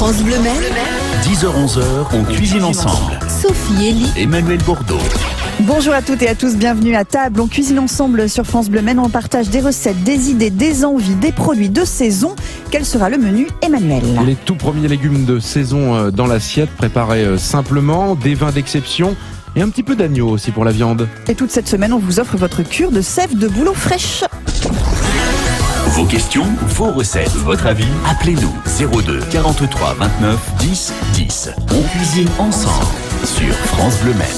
France Bleu Maine, 10h-11h, on cuisine ensemble. Sophie Elie, Emmanuel Bourdeau. Bonjour à toutes et à tous, bienvenue à table. On cuisine ensemble sur France Bleu Maine, on partage des recettes, des idées, des envies, des produits de saison. Quel sera le menu, Emmanuel? Les tout premiers légumes de saison dans l'assiette, préparés simplement, des vins d'exception et un petit peu d'agneau aussi pour la viande. Et toute cette semaine, on vous offre votre cure de sève de bouleau fraîche. Vos questions, vos recettes, votre avis, appelez-nous 02 43 29 10 10. On cuisine ensemble sur France Bleu Maine.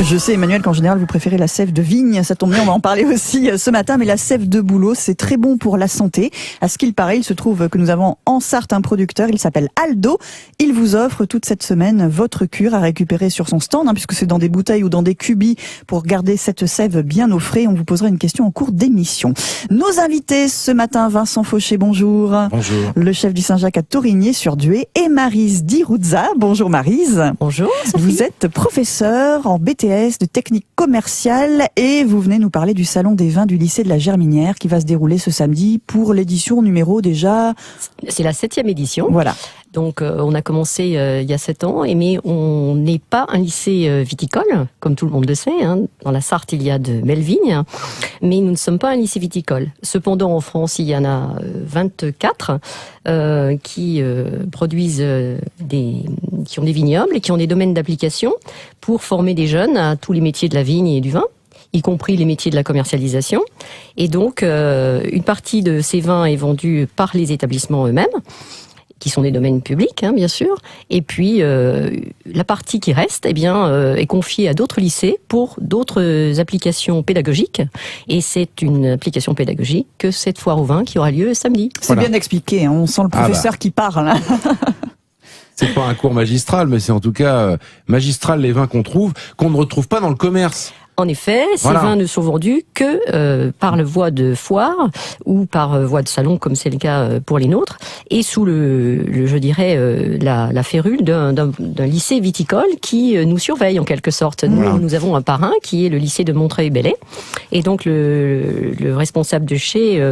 Je sais, Emmanuel, qu'en général, vous préférez la sève de vigne. Ça tombe bien, on va en parler aussi ce matin. Mais la sève de bouleau, c'est très bon pour la santé. À ce qu'il paraît, il se trouve que nous avons en Sarthe un producteur. Il s'appelle Aldo. Il vous offre toute cette semaine votre cure à récupérer sur son stand, puisque c'est dans des bouteilles ou dans des cubis pour garder cette sève bien au frais. On vous posera une question en cours d'émission. Nos invités ce matin, Vincent Fauché, bonjour. Bonjour. Le chef du Saint-Jacques à Torigné-sur-Dué et Maryse Diruzza. Bonjour Maryse. bonjour Sophie. Vous êtes professeur en BTS de technique commerciale et vous venez nous parler du salon des vins du lycée de la Germinière qui va se dérouler ce samedi pour l'édition numéro déjà... C'est la 7e édition. Voilà. Donc on a commencé il y a 7 ans, mais on n'est pas un lycée viticole, comme tout le monde le sait. Dans la Sarthe, il y a de belles vignes, mais nous ne sommes pas un lycée viticole. Cependant, en France, il y en a 24 qui produisent qui ont des vignobles et qui ont des domaines d'application pour former des jeunes à tous les métiers de la vigne et du vin, y compris les métiers de la commercialisation. Et donc, une partie de ces vins est vendue par les établissements eux-mêmes, qui sont des domaines publics, bien sûr. Et puis, la partie qui reste, est confiée à d'autres lycées pour d'autres applications pédagogiques. Et c'est une application pédagogique que cette foire au vin qui aura lieu samedi. C'est bien expliqué, on sent le professeur qui parle. C'est pas un cours magistral, mais c'est en tout cas magistral les vins qu'on ne retrouve pas dans le commerce. En effet, ces vins ne sont vendus que par le voie de foire ou par voie de salon, comme c'est le cas pour les nôtres, et sous la férule d'un lycée viticole qui nous surveille en quelque sorte. Nous avons un parrain qui est le lycée de Montreuil-Bellay, et donc le responsable de chez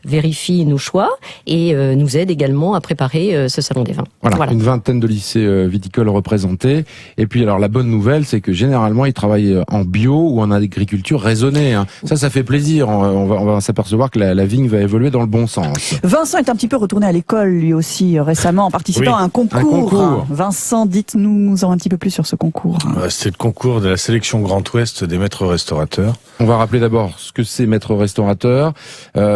vérifie nos choix et nous aide également à préparer ce salon des vins. Voilà. Une vingtaine de lycées viticoles représentés. Et puis alors la bonne nouvelle, c'est que généralement ils travaillent en bio ou en agriculture raisonnée. Ça fait plaisir. On va s'apercevoir que la vigne va évoluer dans le bon sens. Vincent est un petit peu retourné à l'école lui aussi récemment en participant à un concours. Vincent, dites-nous un petit peu plus sur ce concours. C'est le concours de la sélection Grand Ouest des maîtres restaurateurs. On va rappeler d'abord ce que c'est maître restaurateur.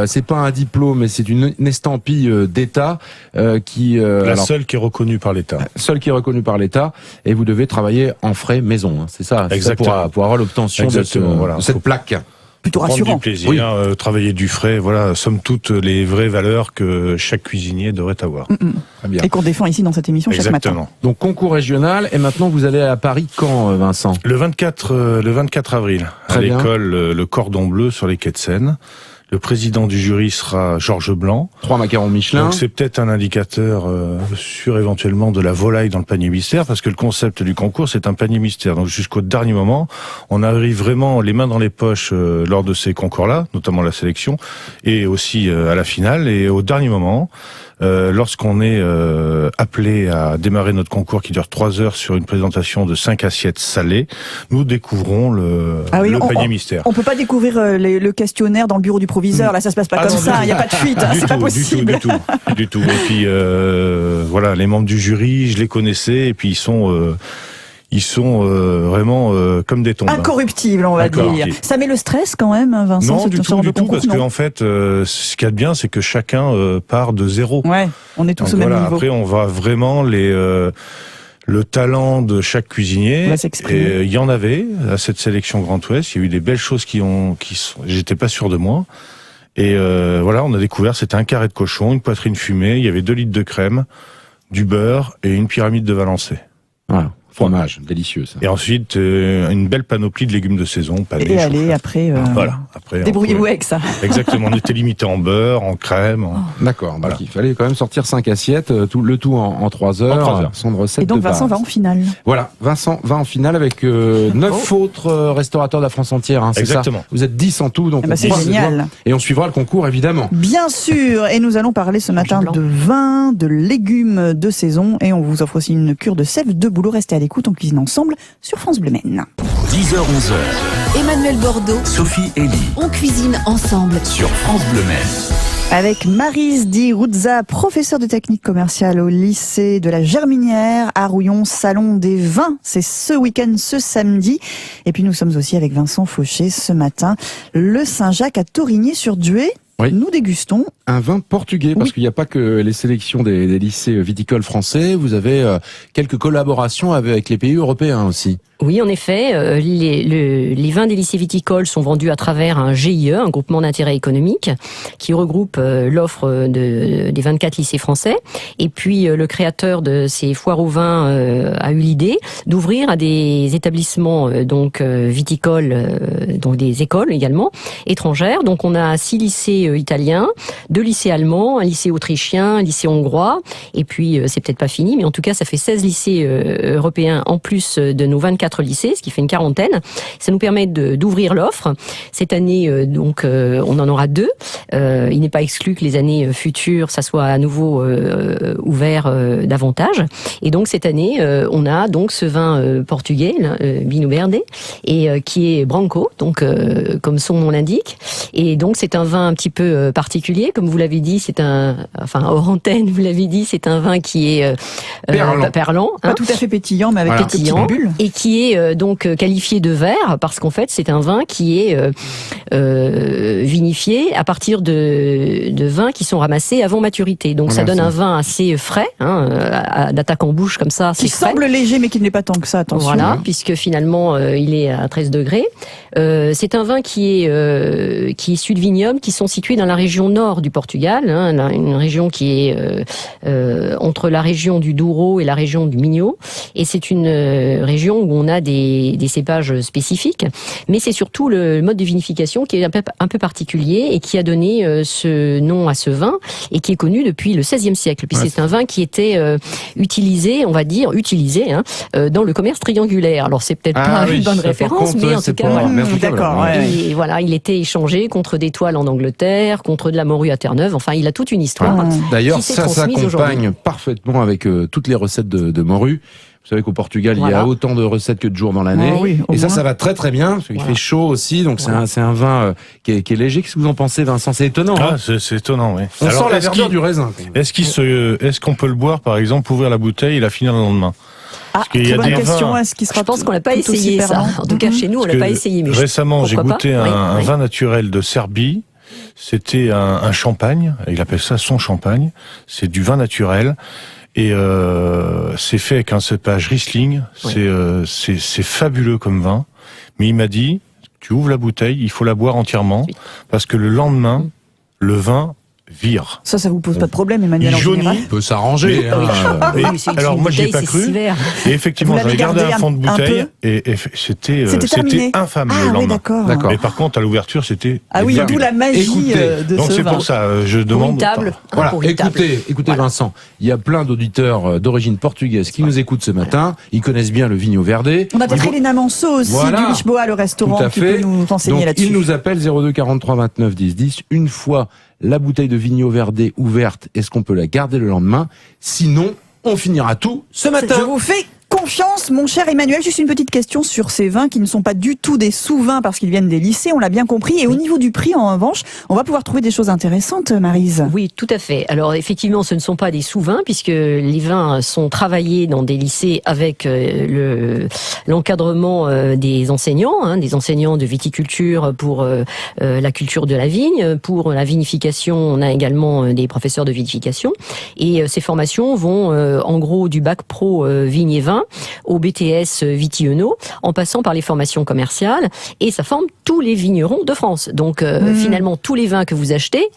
C'est pas un diplôme, mais c'est une estampille d'État seule qui est reconnue par l'État. Seule qui est reconnue par l'État. Et vous devez travailler en frais maison. C'est ça. Exactement. Pour avoir l'obtention de cette plaque. Plutôt rassurant. Du plaisir, travailler du frais, somme toute les vraies valeurs que chaque cuisinier devrait avoir. Très bien. Et qu'on défend ici dans cette émission chaque matin. Donc concours régional, et maintenant vous allez à Paris quand, Vincent? Le 24 avril, à l'école Le Cordon Bleu sur les quais de Seine. Le président du jury sera Georges Blanc. 3 macarons Michelin. Donc c'est peut-être un indicateur sur éventuellement de la volaille dans le panier mystère, parce que le concept du concours, c'est un panier mystère. Donc jusqu'au dernier moment, on arrive vraiment les mains dans les poches lors de ces concours-là, notamment la sélection, et aussi à la finale. Et au dernier moment, lorsqu'on est appelé à démarrer notre concours qui dure 3 heures sur une présentation de 5 assiettes salées, nous découvrons le panier mystère. On peut pas découvrir le questionnaire dans le bureau du proviseur, là ça se passe pas comme ça, il n'y a pas de fuite, c'est pas possible. Du tout. Et puis les membres du jury, je les connaissais, et puis ils sont vraiment comme des tombes. Incorruptibles, on va dire. Ça met le stress quand même, Vincent? Non, du tout, parce qu'en fait, ce qu'il y a de bien, c'est que chacun part de zéro. Ouais, on est tous au même niveau. Après, on va vraiment le talent de chaque cuisinier. Et il y en avait à cette sélection Grand Ouest. Il y a eu des belles choses j'étais pas sûr de moi. Et on a découvert, c'était un carré de cochon, une poitrine fumée, il y avait 2 litres de crème, du beurre et une pyramide de Valençay. Voilà. Fromage, délicieux ça. Et ensuite, une belle panoplie de légumes de saison. Et allez, après, débrouillez-vous avec ça. Exactement, on était limité en beurre, en crème. D'accord, voilà. Donc il fallait quand même sortir 5 assiettes, le tout en 3 heures. 3 heures. Sans recette. Et donc de Vincent base. va en finale. Voilà, Vincent va en finale avec 9 autres restaurateurs de la France entière. Hein, c'est exactement. Ça. Vous êtes 10 en tout, donc c'est génial. Et on suivra le concours évidemment. Bien sûr, et nous allons parler ce matin de vin, de légumes de saison, et on vous offre aussi une cure de sève de bouleau. Restez à l'écoute, on cuisine ensemble sur France Bleu Maine. 10h-11h. Emmanuel Bordeaux. Sophie Elie. On cuisine ensemble sur France Bleu Maine. Avec Maryse Di Ruzza, professeure de technique commerciale au lycée de la Germinière à Rouillon, salon des vins. C'est ce week-end, ce samedi. Et puis nous sommes aussi avec Vincent Fauché ce matin. Le Saint-Jacques à Torigné-sur-Dué. Oui. Nous dégustons un vin portugais, parce qu'il n'y a pas que les sélections des lycées viticoles français, vous avez quelques collaborations avec les pays européens aussi. Oui, en effet, les vins des lycées viticoles sont vendus à travers un GIE, un groupement d'intérêt économique, qui regroupe l'offre des 24 lycées français. Et puis, le créateur de ces foires aux vins a eu l'idée d'ouvrir à des établissements viticoles, donc des écoles également, étrangères. Donc, on a 6 lycées italiens, 2 lycées allemands, un lycée autrichien, un lycée hongrois. Et puis, c'est peut-être pas fini, mais en tout cas, ça fait 16 lycées européens en plus de nos 24 lycées, ce qui fait une quarantaine. Ça nous permet d'ouvrir l'offre. Cette année, on en aura 2. Il n'est pas exclu que les années futures, ça soit à nouveau ouvert davantage. Et donc cette année, on a donc ce vin portugais, Vinho Verde, et qui est Branco, donc comme son nom l'indique. Et donc c'est un vin un petit peu particulier, comme vous l'avez dit, hors antenne, vous l'avez dit, c'est un vin qui est perlant, pas tout à fait pétillant, mais avec quelques petites bulles, et qui est donc qualifié de vert parce qu'en fait c'est un vin qui est vinifié à partir de vins qui sont ramassés avant maturité. Donc ça donne un vin assez frais, d'attaque en bouche comme ça. Qui semble léger mais qui ne l'est pas tant que ça, attention. Voilà, puisque finalement il est à 13 degrés. C'est un vin qui est issu de vignobles qui sont situés dans la région nord du Portugal, une région qui est entre la région du Douro et la région du Minho. Et c'est une région où on a des cépages spécifiques, mais c'est surtout le mode de vinification qui est un peu particulier et qui a donné ce nom à ce vin et qui est connu depuis le XVIe siècle. Puis c'est un vin qui était utilisé dans le commerce triangulaire. Alors c'est peut-être pas une bonne référence, mais en tout cas, d'accord. Et voilà, il était échangé contre des toiles en Angleterre, contre de la morue à Terre-Neuve. Enfin, il a toute une histoire. D'ailleurs, ça s'accompagne parfaitement avec toutes les recettes de morue. Vous savez qu'au Portugal, il y a autant de recettes que de jours dans l'année. Et ça va très très bien, parce qu'il fait chaud aussi, donc c'est un vin qui est léger. Qu'est-ce que vous en pensez, Vincent? C'est étonnant. C'est étonnant, oui. On sent la verdure du raisin. Est-ce qu'on peut le boire, par exemple, ouvrir la bouteille et la finir le lendemain? Très bonne question. Je pense qu'on l'a pas essayé ça. En tout cas, chez nous, on l'a pas essayé. Mais récemment, j'ai goûté un vin naturel de Serbie. C'était un champagne. Il appelle ça son champagne. C'est du vin naturel. Et c'est fait avec un cépage Riesling. C'est fabuleux comme vin. Mais il m'a dit, tu ouvres la bouteille, il faut la boire entièrement, parce que le lendemain, le vin vire. Ça vous pose pas de problème, Emmanuel? Il peut s'arranger. Alors moi, j'y ai pas cru. Et effectivement, j'avais gardé un fond de bouteille et c'était infâme le lendemain. D'accord. Mais par contre, à l'ouverture, c'était... Ah oui, d'où la magie de ce vin. Donc c'est pour ça, je demande... Voilà, écoutez Vincent, il y a plein d'auditeurs d'origine portugaise qui nous écoutent ce matin. Ils connaissent bien le Vinho Verde. On a peut-être Elena Manso aussi, du Lisboa, le restaurant, qui peut nous renseigner là-dessus. Ils nous appellent 02 43 29 10 10. Une fois la bouteille de Vinho Verde ouverte, est-ce qu'on peut la garder le lendemain? Sinon, on finira tout ce matin. Je vous fais confiance, mon cher Emmanuel. Juste une petite question sur ces vins qui ne sont pas du tout des sous-vins parce qu'ils viennent des lycées, on l'a bien compris. Et au niveau du prix, en revanche, on va pouvoir trouver des choses intéressantes, Maryse. Oui, tout à fait. Alors effectivement, ce ne sont pas des sous-vins puisque les vins sont travaillés dans des lycées avec l'encadrement des enseignants de viticulture pour la culture de la vigne. Pour la vinification, on a également des professeurs de vinification. Et ces formations vont en gros du bac pro vigne et vin au BTS Viti-Eno, en passant par les formations commerciales, et ça forme tous les vignerons de France. Donc finalement, tous les vins que vous achetez,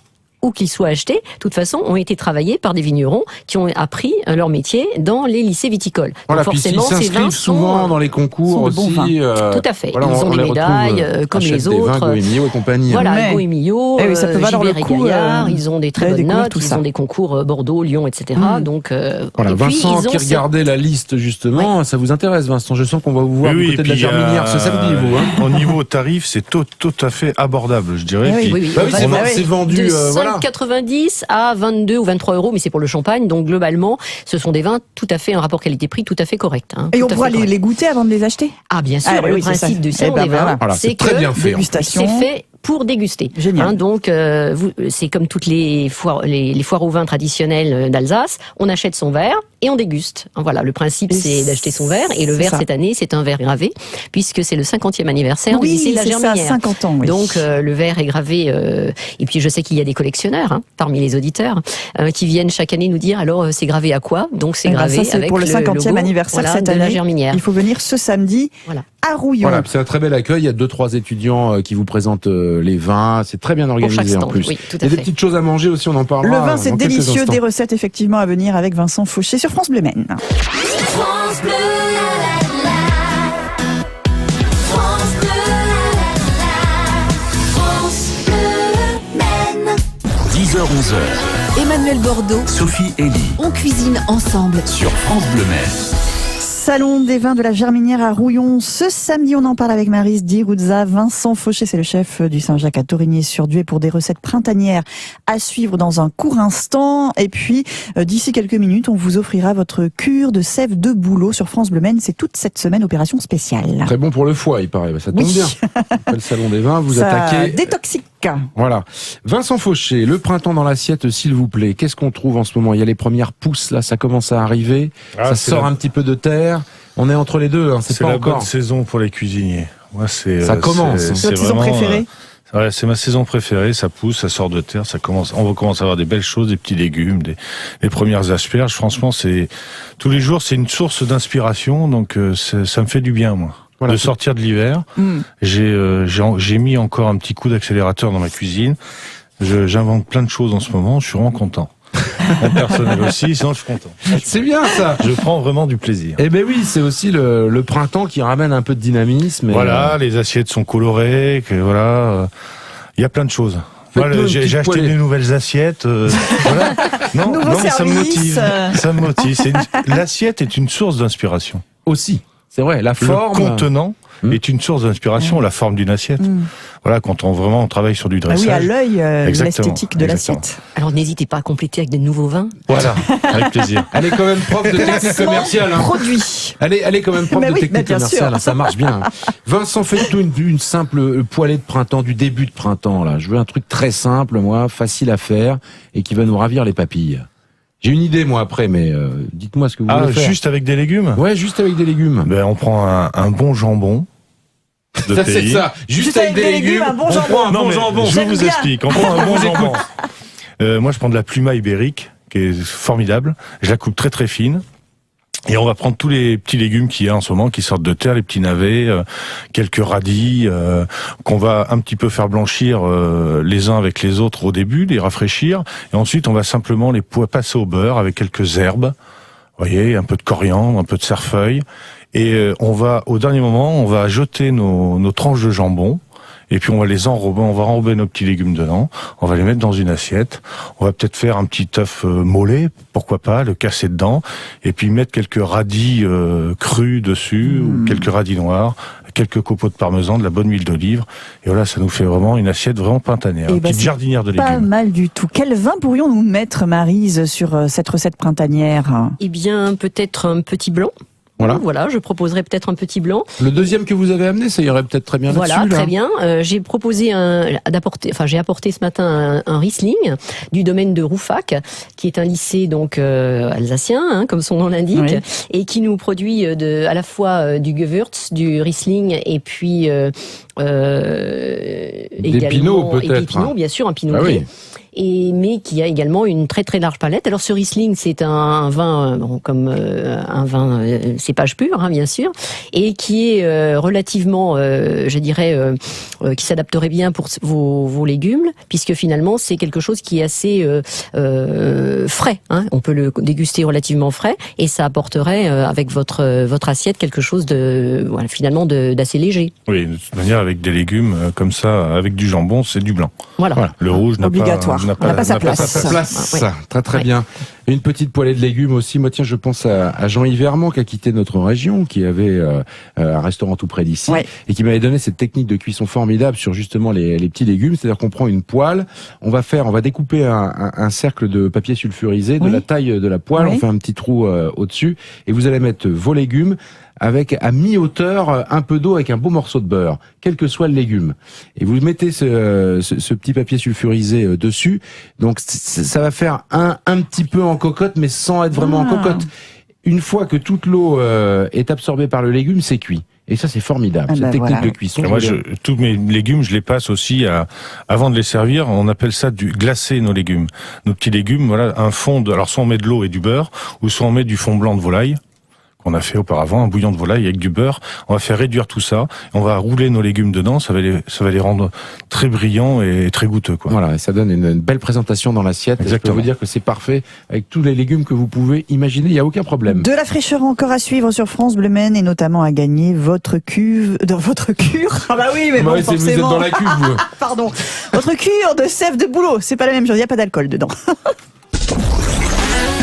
ou qu'ils soient achetés, de toute façon, ont été travaillés par des vignerons qui ont appris leur métier dans les lycées viticoles. Voilà, donc forcément, ces vins souvent dans les concours aussi. Tout à fait. Voilà, ils ont des médailles comme les autres. Goemio et compagnie. Voilà, Goemio, ça peut valoir le coup. Gaillard, ils ont des très bonnes notes, ils ont des concours Bordeaux, Lyon, etc. Donc, voilà, Vincent qui regardait la liste justement, ça vous intéresse, Vincent? Je sens qu'on va vous voir du côté de la Germinière ce samedi, vous. Au niveau tarif, c'est tout à fait abordable, je dirais. C'est vendu de 5,90 à 22 ou 23 euros, mais c'est pour le champagne. Donc globalement, ce sont des vins tout à fait un rapport qualité-prix tout à fait correct. Et on pourra les goûter avant de les acheter? Ah bien sûr, le principe du salon des vins, c'est que dégustation. C'est fait pour déguster. Génial. Donc c'est comme toutes les foires au vin traditionnelles d'Alsace, on achète son verre et on déguste. Voilà, le principe c'est d'acheter son verre, et le verre cette année c'est un verre gravé puisque c'est le 50e anniversaire du lycée de la Germinière. 50 ans. Oui. Donc le verre est gravé et puis je sais qu'il y a des collectionneurs parmi les auditeurs qui viennent chaque année nous dire alors c'est gravé à quoi? Donc c'est gravé avec pour le 50e anniversaire cette année. De la Germinière. Il faut venir ce samedi. À Rouillon. Voilà, c'est un très bel accueil. Il y a 2-3 étudiants qui vous présentent les vins. C'est très bien organisé en plus. Oui, il y a des petites choses à manger aussi, on en parlera. Le vin, c'est délicieux. Des recettes effectivement à venir avec Vincent Fauché sur France Bleu Maine. France Bleu, France Bleu, France Bleu Maine. 10h-11h. Emmanuel Bordeaux, Sophie Elie. On cuisine ensemble sur France Bleu Maine. Salon des vins de la Germinière à Rouillon. Ce samedi, on en parle avec Maryse Dirouzza. Vincent Fauché, c'est le chef du Saint-Jacques à Torigny-sur-Dué pour des recettes printanières à suivre dans un court instant. Et puis, d'ici quelques minutes, on vous offrira votre cure de sève de bouleau sur France Bleu Maine. C'est toute cette semaine opération spéciale. Très bon pour le foie, il paraît. Ça tombe bien. Le Salon des vins, vous attaquez. Détoxique. Voilà. Vincent Fauché, le printemps dans l'assiette, s'il vous plaît. Qu'est-ce qu'on trouve en ce moment? Il y a les premières pousses, là, ça commence à arriver. Ça sort un petit peu de terre. On est entre les deux, c'est pas encore. C'est la bonne saison pour les cuisiniers. Moi, ça commence. C'est votre saison préférée? C'est ma saison préférée. Ça pousse, ça sort de terre, ça commence. On va commencer à avoir des belles choses, des petits légumes, les premières asperges. Franchement, tous les jours, c'est une source d'inspiration. Donc, ça me fait du bien, moi. Voilà, de sortir de l'hiver. J'ai mis encore un petit coup d'accélérateur dans ma cuisine. J'invente plein de choses en ce moment. Je suis vraiment content. Personnel aussi, sinon je suis content. C'est bien ça. Je prends vraiment du plaisir. Eh ben oui, c'est aussi le printemps qui ramène un peu de dynamisme. Voilà, les assiettes sont colorées, il y a plein de choses. Voilà, j'ai acheté des nouvelles assiettes. Voilà. Non, mais ça me motive. Ça me motive. L'assiette est une source d'inspiration. Aussi. C'est vrai, la forme. Le contenant est une source d'inspiration, la forme d'une assiette. Voilà, quand on travaille sur du dressage. Oui, à l'œil, l'esthétique de l'assiette. Alors n'hésitez pas à compléter avec des nouveaux vins. Voilà, avec plaisir. Elle est quand même prof de technique commerciale. Produit. Elle est quand même prof de technique commerciale, ça marche bien. Vincent, faites-nous une simple poêlée de printemps, du début de printemps, là. Je veux un truc très simple, moi, facile à faire, et qui va nous ravir les papilles. J'ai une idée, moi, après, mais dites-moi ce que vous voulez faire. Juste avec des légumes? Ouais, juste avec des légumes. Ben, on prend un bon jambon. Ça, c'est ça. Juste avec des légumes, un bon jambon. Je vous explique. On prend un bon jambon. Moi, je prends de la pluma ibérique, qui est formidable. Je la coupe très très fine. Et on va prendre tous les petits légumes qu'il y a en ce moment, qui sortent de terre, les petits navets, quelques radis, qu'on va un petit peu faire blanchir les uns avec les autres au début, les rafraîchir. Et ensuite, on va simplement les passer au beurre avec quelques herbes. Vous voyez, un peu de coriandre, un peu de cerfeuil. Et au dernier moment, on va jeter nos tranches de jambon. Et puis on va les enrober, on va enrober nos petits légumes dedans, on va les mettre dans une assiette, on va peut-être faire un petit œuf mollet, pourquoi pas, le casser dedans, et puis mettre quelques radis crus dessus, ou quelques radis noirs, quelques copeaux de parmesan, de la bonne huile d'olive, et voilà, ça nous fait vraiment une assiette vraiment printanière, une petite jardinière de légumes. Pas mal du tout. Quel vin pourrions-nous mettre, Maryse, sur cette recette printanière? Eh bien, peut-être un petit blanc. Voilà, je proposerais peut-être un petit blanc. Le deuxième que vous avez amené, ça irait peut-être très bien là-dessus. Voilà, très bien. J'ai proposé j'ai apporté ce matin un Riesling du domaine de Rouffach, qui est un lycée donc alsacien, comme son nom l'indique, et qui nous produit à la fois du Gewürz, du Riesling, et puis des Pinots peut-être. Et des Pinots, bien sûr, un Pinot gris. mais qui a également une très très large palette. Alors ce Riesling, c'est un vin un vin cépage pur, bien sûr, et qui est relativement, je dirais, qui s'adapterait bien pour vos légumes, puisque finalement c'est quelque chose qui est assez frais. On peut le déguster relativement frais, et ça apporterait avec votre assiette quelque chose finalement d'assez léger. Oui, de toute manière, avec des légumes comme ça, avec du jambon, c'est du blanc. Voilà. Le rouge n'a pas sa place. Très bien. Une petite poêlée de légumes aussi. Moi, tiens, je pense à Jean-Yves Vermand qui a quitté notre région, qui avait un restaurant tout près d'ici, et qui m'avait donné cette technique de cuisson formidable sur justement les petits légumes. C'est-à-dire qu'on prend une poêle, on va découper un cercle de papier sulfurisé de la taille de la poêle, on fait un petit trou au-dessus, et vous allez mettre vos légumes avec à mi-hauteur un peu d'eau avec un beau morceau de beurre, quel que soit le légume. Et vous mettez ce petit papier sulfurisé dessus. Donc ça va faire un petit peu en cocotte, mais sans être vraiment en cocotte. Une fois que toute l'eau est absorbée par le légume, c'est cuit. Et ça, c'est formidable, cette technique de cuisson. Moi, tous mes légumes, je les passe aussi avant de les servir, on appelle ça du glacer nos légumes. Nos petits légumes, voilà, un fond alors soit on met de l'eau et du beurre, ou soit on met du fond blanc de volaille, qu'on a fait auparavant, un bouillon de volaille avec du beurre. On va faire réduire tout ça, on va rouler nos légumes dedans, ça va les rendre très brillants et très goûteux, quoi. Voilà, et ça donne une belle présentation dans l'assiette. Je peux vous dire que c'est parfait avec tous les légumes que vous pouvez imaginer, il n'y a aucun problème. De la fraîcheur encore à suivre sur France Bleu Maine, et notamment à gagner votre cuve, dans votre cure. Ah bah oui, mais bon, forcément. Vous êtes dans la cuve, vous. Pardon. Votre cure de sève de bouleau, c'est pas la même chose, il n'y a pas d'alcool dedans.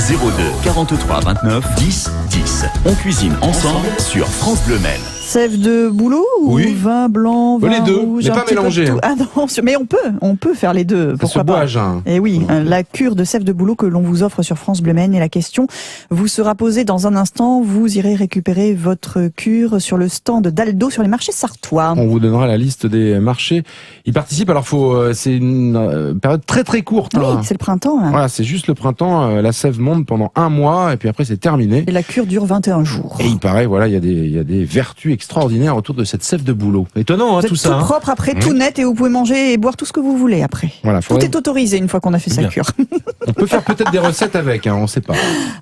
02 43 29 10 10. On cuisine ensemble sur France Bleu Maine. Sève de bouleau ou vin blanc, vin les deux, rouge, mais pas mélanger. Ah non, mais on peut faire les deux. Pourquoi pas. Et oui, la cure de sève de bouleau que l'on vous offre sur France Bleu Maine, et la question vous sera posée dans un instant. Vous irez récupérer votre cure sur le stand d'Aldo sur les marchés sartois. On vous donnera la liste des marchés. Ils participent. Alors c'est une période très très courte. Oui, c'est le printemps. Voilà, c'est juste le printemps. La sève monte pendant un mois et puis après c'est terminé. Et la cure dure 21 jours. Et il paraît, il y a des vertus extraordinaire autour de cette sève de bouleau. Étonnant, tout ça. Tout propre après, tout net, et vous pouvez manger et boire tout ce que vous voulez après. Voilà, tout est autorisé une fois qu'on a fait sa cure. On peut faire peut-être des recettes avec, on ne sait pas.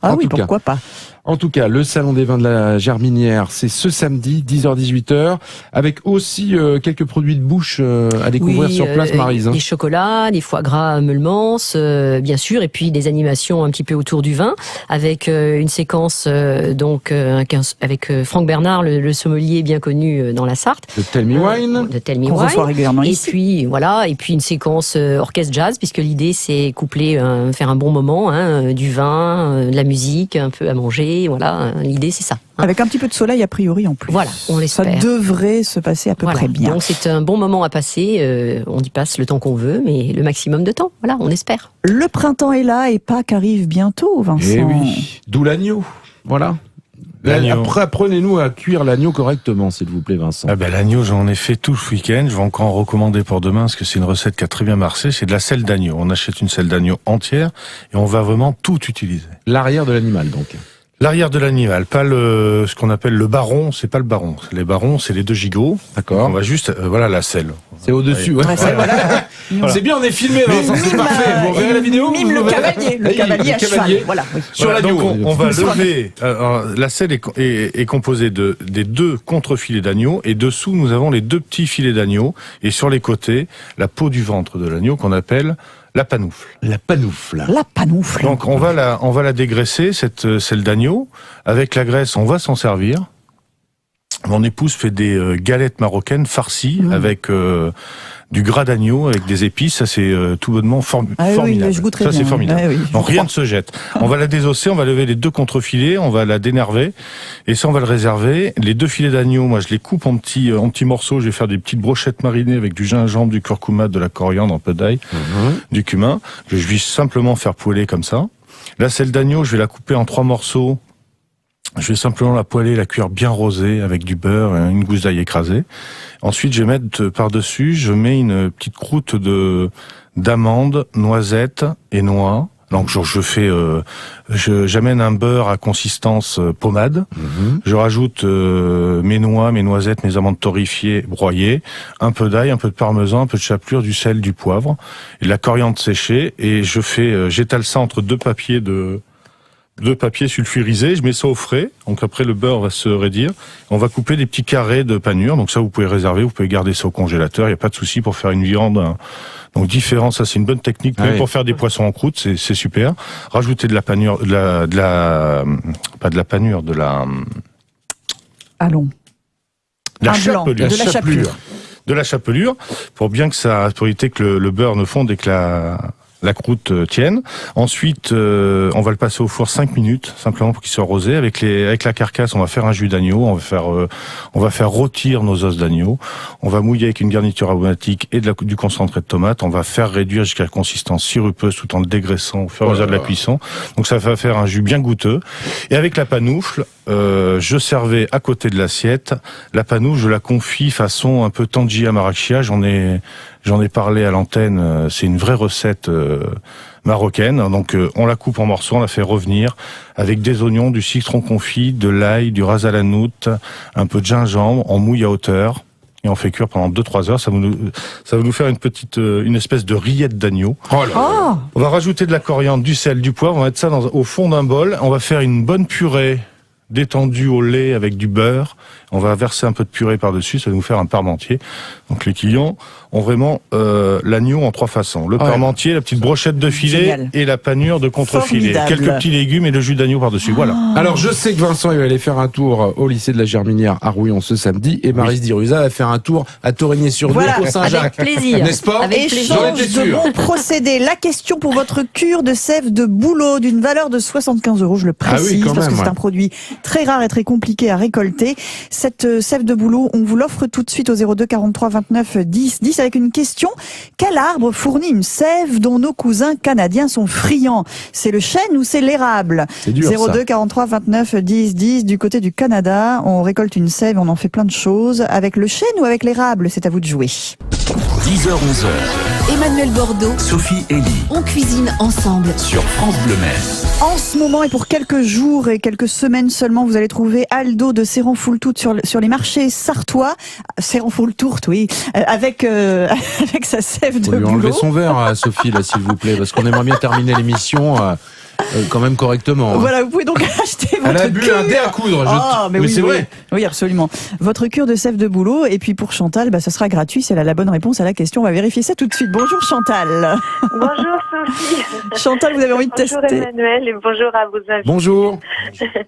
Ah oui, pourquoi pas. En tout cas, le salon des vins de la Germinière, c'est ce samedi, 10h-18h, avec aussi quelques produits de bouche à découvrir sur place, Maryse. Des chocolats, des foie gras Meulemans, bien sûr, et puis des animations un petit peu autour du vin, avec une séquence avec Franck Bernard, le sommelier bien connu dans la Sarthe. De Tell Me Wine. De Tell Me Wine. On reçoit régulièrement ici. Puis et puis une séquence orchestre jazz, puisque l'idée c'est coupler, faire un bon moment, du vin, de la musique, un peu à manger. Voilà, l'idée c'est ça. Avec un petit peu de soleil a priori en plus. Voilà, on l'espère. Ça devrait se passer à peu près bien. Donc c'est un bon moment à passer. On y passe le temps qu'on veut, mais le maximum de temps. Voilà, on espère. Le printemps est là et Pâques arrive bientôt, Vincent. Eh oui, d'où l'agneau. Voilà. Après, apprenez-nous à cuire l'agneau correctement, s'il vous plaît, Vincent. L'agneau, j'en ai fait tout le week-end. Je vais encore en recommander pour demain, parce que c'est une recette qui a très bien marché. C'est de la selle d'agneau. On achète une selle d'agneau entière et on va vraiment tout utiliser. L'arrière de l'animal, donc. L'arrière de l'animal, pas ce qu'on appelle le baron, c'est pas le baron. Les barons, c'est les 2 gigots. D'accord. On va juste, la selle. C'est au-dessus, voilà. C'est bien, on est filmé, Vincent, c'est parfait. Vous verrez la vidéo? Mime le cavalier à cheval. Voilà. Sur l'agneau. Donc on va lever, la selle est composée des 2 contre-filets d'agneau, et dessous, nous avons les 2 petits filets d'agneau, et sur les côtés, la peau du ventre de l'agneau qu'on appelle la panoufle. La panoufle. La panoufle. Donc on va la dégraisser, cette selle d'agneau. Avec la graisse, on va s'en servir. Mon épouse fait des galettes marocaines farcies avec du gras d'agneau avec des épices. Ça c'est tout bonnement formidable. Oui, je goûterai ça bien. C'est formidable. Oui, donc rien ne se jette. On va la désosser, on va lever les 2 contre-filets, on va la dénerver et ça on va le réserver. Les 2 filets d'agneau, moi je les coupe en petits morceaux. Je vais faire des petites brochettes marinées avec du gingembre, du curcuma, de la coriandre, un peu d'ail, du cumin. Je vais simplement faire poêler comme ça. La selle d'agneau, je vais la couper en 3 morceaux. Je vais simplement la poêler, la cuire bien rosée avec du beurre et une gousse d'ail écrasée. Ensuite, je vais mettre par-dessus, je mets une petite croûte d'amandes, noisettes et noix Donc j'amène un beurre à consistance pommade. Je rajoute mes noix, mes noisettes, mes amandes torréfiées, broyées, un peu d'ail, un peu de parmesan, un peu de chapelure, du sel, du poivre, et de la coriandre séchée. Et j'étale ça entre deux papiers sulfurisés. Je mets ça au frais. Donc après le beurre va se raidir. On va couper des petits carrés de panure. Donc ça vous pouvez réserver, vous pouvez garder ça au congélateur. Il n'y a pas de souci pour faire une viande. Donc différent, ça c'est une bonne technique même pour faire des poissons en croûte, c'est super. Rajouter de la panure, de la chapelure pour éviter que le beurre ne fonde et que la croûte tienne. Ensuite, on va le passer au four 5 minutes, simplement pour qu'il soit rosé. Avec la carcasse, on va faire un jus d'agneau. On va faire rôtir nos os d'agneau. On va mouiller avec une garniture aromatique et du concentré de tomate. On va faire réduire jusqu'à la consistance sirupeuse tout en le dégraissant au fur et à mesure de la cuisson. Donc ça va faire un jus bien goûteux. Et avec la panoufle, je servais à côté de l'assiette. La panoufle, je la confie façon un peu tangia marachia. J'en ai parlé à l'antenne, c'est une vraie recette marocaine. Donc on la coupe en morceaux, on la fait revenir avec des oignons, du citron confit, de l'ail, du ras al hanout, un peu de gingembre, on mouille à hauteur et on fait cuire pendant 2-3 heures. Ça va nous faire une espèce de rillette d'agneau. On va rajouter de la coriandre, du sel, du poivre, on va mettre ça au fond d'un bol. On va faire une bonne purée détendu au lait avec du beurre. On va verser un peu de purée par-dessus, ça va nous faire un parmentier. Donc les clients ont vraiment l'agneau en 3 façons. Le parmentier, la petite brochette de filet et la panure de contrefilet. Quelques petits légumes et le jus d'agneau par-dessus. Voilà. Alors je sais que Vincent il va aller faire un tour au lycée de la Germinière à Rouillon ce samedi et Maryse Diruza va faire un tour à Torigné-sur-Deux au Saint-Jacques. Avec plaisir. N'est-ce pas? Avec plaisir. Échange de bons procédés. La question pour votre cure de sève de bouleau d'une valeur de 75 €, je le précise, parce que c'est un produit très rare et très compliqué à récolter. Cette sève de bouleau, on vous l'offre tout de suite au 02 43 29 10 10 avec une question. Quel arbre fournit une sève dont nos cousins canadiens sont friands? C'est le chêne ou c'est l'érable? C'est dur, 02 43 29 10 10 du côté du Canada, on récolte une sève, on en fait plein de choses. Avec le chêne ou avec l'érable? C'est à vous de jouer. 10h-11h. Emmanuel Bordeaux, Sophie Elie. on cuisine ensemble. Sur France Bleu Maine. En ce moment et pour quelques jours et quelques semaines seulement, vous allez trouver Aldo de Serran-Foultourte sur les marchés sartois. Serran-Foultourte, oui, avec sa sève de bouleau. Vous lui enlevez bouleau. son verre à Sophie, là, s'il vous plaît, parce qu'on aimerait bien terminer l'émission quand même correctement. Voilà, vous pouvez donc acheter votre Elle a bu cure. un dé à coudre. Mais oui, c'est vrai. Oui, absolument. Votre cure de sève de bouleau. Et puis pour Chantal, ça sera gratuit si elle a la bonne réponse à la question. On va vérifier ça tout de suite. Bonjour Chantal. Bonjour Sophie. Chantal, vous avez envie de bonjour tester. Emmanuel et bonjour à vos invités. Bonjour.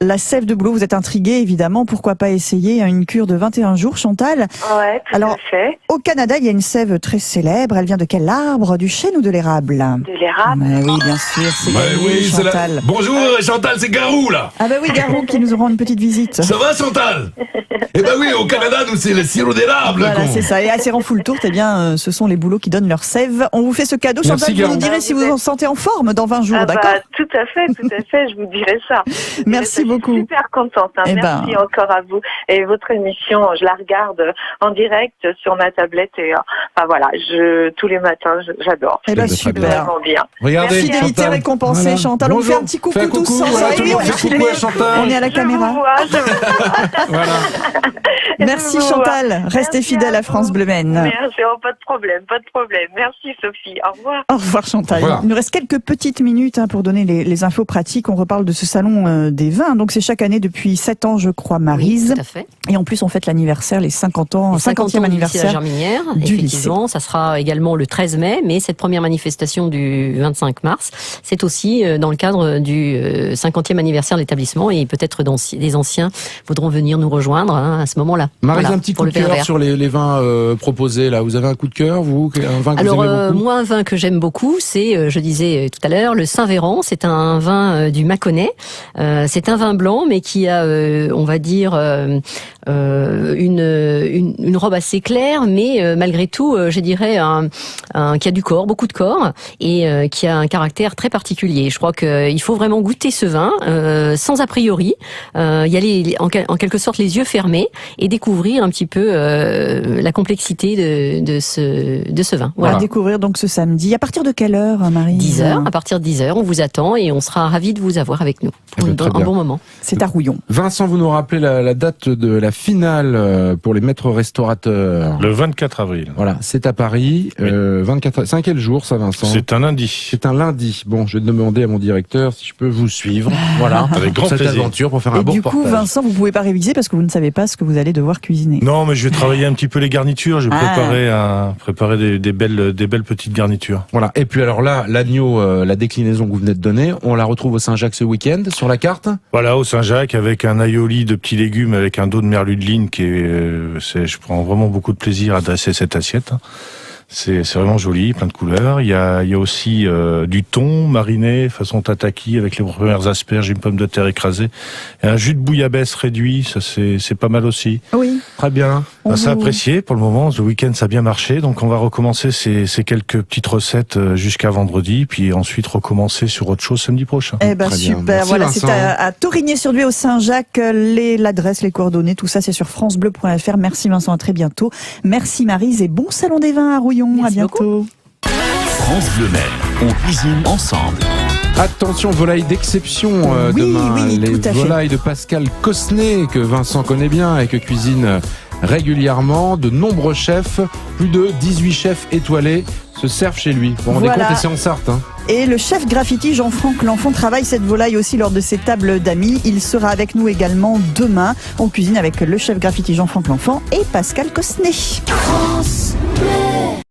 La sève de bouleau, vous êtes intriguée évidemment. Pourquoi pas essayer une cure de 21 jours, Chantal? Ouais, tout à fait. Au Canada, il y a une sève très célèbre. Elle vient de quel arbre? Du chêne ou de l'érable? De l'érable. Mais oui, bien sûr, c'est gagné, Chantal. Bonjour Chantal, c'est Garou là. Ah bah oui, Garou qui nous rend une petite visite. Ça va Chantal? Eh ben oui, au Canada, nous c'est le sirop d'érable. Voilà, c'est ça. Et à Serran-Foultourte, eh bien, ce sont les bouleaux qui donnent leur sève. On vous fait ce cadeau. Chantal, Merci, vous Garou. nous direz si vous en sentez en forme dans 20 jours, Ah d'accord? bah, tout à fait, je vous dirai ça. Merci beaucoup. Je suis super contente. Eh Merci encore à vous. Et votre émission, je la regarde en direct sur ma tablette et voilà, tous les matins, j'adore. Eh ben, C'est super. Vraiment bien. Regardez, Fidélité Chantal. récompensée, Voilà. Chantal. On vous fait Bonjour. un petit coucou Fais un tous coucou, ensemble. voilà, tout le Oui, monde on fait est coucou filmé. à Chantal. On est à la caméra. Voilà. Merci Je vous Chantal. vois. Restez Merci fidèle à vous. France Bleu Maine. Merci, pas de problème. Merci Sophie. Au revoir. Au revoir Chantal. Au revoir. Il nous reste quelques petites minutes pour donner les infos pratiques. On reparle de ce salon des vins. Donc c'est chaque année depuis 7 ans, je crois, Maryse. Tout à fait. Et en plus, on fête l'anniversaire, les 50 ans, 50e anniversaire. de la Germinière, du effectivement. Ça sera également le 13 mai, mais cette première manifestation du 25 mars, c'est aussi dans le cadre du 50e anniversaire de l'établissement et peut-être des anciens voudront venir nous rejoindre à ce moment-là. Maryse, Voilà, un petit pour coup le de cœur verre. sur les vins proposés là. Vous avez un coup de cœur, vous? Un vin que Alors vous aimez beaucoup? moi, un vin que j'aime beaucoup, c'est, je disais tout à l'heure, le Saint-Véran. C'est un vin du Mâconnais. C'est un vin blanc, mais qui a, on va dire, une robe assez claire, mais malgré tout, je dirais, qui a du corps, beaucoup de corps, et qui a un caractère très particulier. Je crois que il faut vraiment goûter ce vin sans a priori, y aller en quelque sorte les yeux fermés et découvrir un petit peu la complexité de ce vin. Voilà. On va découvrir donc ce samedi. À partir de quelle heure, Marie ? 10h. À partir de 10h, on vous attend et on sera ravis de vous avoir avec nous pour un bon moment. C'est à Rouillon. Vincent, vous nous rappelez la date de la finale pour les maîtres restaurateurs. Le 24 avril. Voilà, c'est à Paris. 24. C'est un quel jour, ça, Vincent ? C'est un lundi. C'est un lundi. Bon, je vais demander à mon directeur si je peux vous suivre. Voilà, avec grand cette plaisir. Aventure pour faire un bon reportage. Et du coup, Vincent, vous pouvez pas réviser parce que vous ne savez pas ce que vous allez devoir cuisiner. Non, mais je vais travailler un petit peu les garnitures. Je vais préparer des belles petites garnitures. Voilà. Et puis alors là, l'agneau, la déclinaison que vous venez de donner, on la retrouve au Saint-Jacques ce week-end sur la carte. Voilà, au Saint-Jacques avec un aioli de petits légumes avec un dos de merludeline qui je prends vraiment beaucoup de plaisir à dresser cette assiette. C'est vraiment joli, plein de couleurs. Il y a aussi du thon mariné façon tataki avec les premières asperges, une pomme de terre écrasée et un jus de bouillabaisse réduit. Ça c'est pas mal aussi. Oui, très bien. C'est apprécié pour le moment. Le week-end ça a bien marché, donc on va recommencer ces quelques petites recettes jusqu'à vendredi, puis ensuite recommencer sur autre chose samedi prochain. Eh ben super. Merci, voilà, Vincent. C'est à Torigné-sur-Dué au Saint-Jacques. L'adresse, les coordonnées, tout ça c'est sur francebleu.fr. Merci Vincent, à très bientôt. Merci Maryse et bon salon des vins à Rouillon. Merci à bientôt. Beaucoup. France Bleu Maine, on cuisine ensemble. Attention, volaille d'exception demain. Les volailles de Pascal Cosnet, que Vincent connaît bien et que cuisine régulièrement. De nombreux chefs, plus de 18 chefs étoilés se servent chez lui. Vous vous rendez compte, et c'est en Sarthe. Et le chef graffiti Jean-Franck L'Enfant travaille cette volaille aussi lors de ses tables d'amis. Il sera avec nous également demain. On cuisine avec le chef graffiti Jean-Franck L'Enfant et Pascal Cosnet. France Bleu.